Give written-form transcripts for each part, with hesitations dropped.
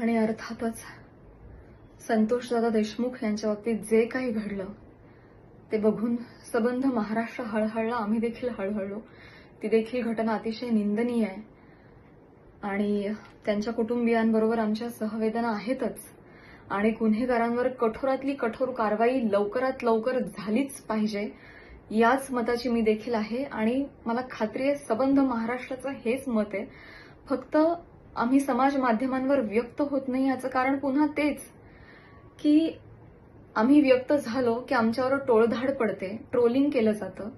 आणि अर्थातच संतोषदादा देशमुख यांच्या बाबतीत जे काही घडलं ते बघून सबंध महाराष्ट्र हळहळला, आम्ही देखील हळहळलो. ती देखील घटना अतिशय निंदनीय आहे आणि त्यांच्या कुटुंबियांबरोबर आमच्या सहवेदना आहेतच. आणि गुन्हेगारांवर कठोरातली कठोर कारवाई लवकरात लवकर झालीच पाहिजे याच मताची मी देखील आहे. आणि मला खात्री आहे सबंध महाराष्ट्राचं हेच मत आहे. फक्त आम्ही समाज माध्यमांवर व्यक्त होत नाही याचं कारण पुन्हा तेच की आम्ही व्यक्त झालो की आमच्यावर टोळधाड पडते, ट्रोलिंग केलं जातं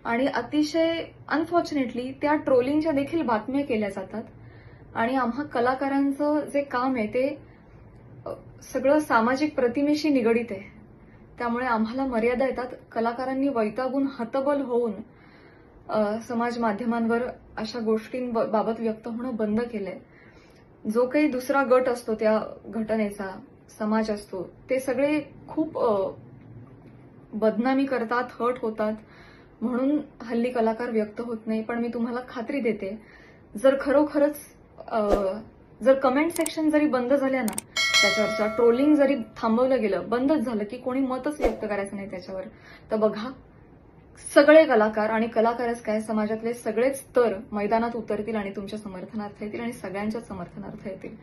आणि अतिशय अनफॉर्च्युनेटली त्या ट्रोलिंगच्या देखील बातम्या केल्या जातात. आणि आम्हा कलाकारांचं जे काम आहे ते सगळं सामाजिक प्रतिमेशी निगडित आहे. त्यामुळे आम्हाला मर्यादा येतात. कलाकारांनी वैतागून हतबल होऊन समाज माध्यमांवर अशा गोष्टींबाबत व्यक्त होणं बंद केलंय. जो काही दुसरा गट असतो त्या घटनेचा, समाज असतो, ते सगळे खूप बदनामी करतात, हर्ट होतात, म्हणून हल्ली कलाकार व्यक्त होत नाही. पण मी तुम्हाला खात्री देते, जर खरोखरच जर कमेंट सेक्शन जरी बंद झाल्या ना, त्याच्यावरचा ट्रोलिंग जरी थांबवलं गेलं, बंदच झालं की कोणी मतच व्यक्त करायचं नाही त्याच्यावर, तर बघा सगळे कलाकार आणि कलाकारच काय समाजातले सगळेच स्तर मैदानात उतरतील आणि तुमच्या समर्थनार्थ येतील आणि सगळ्यांच्या समर्थनार्थ येतील.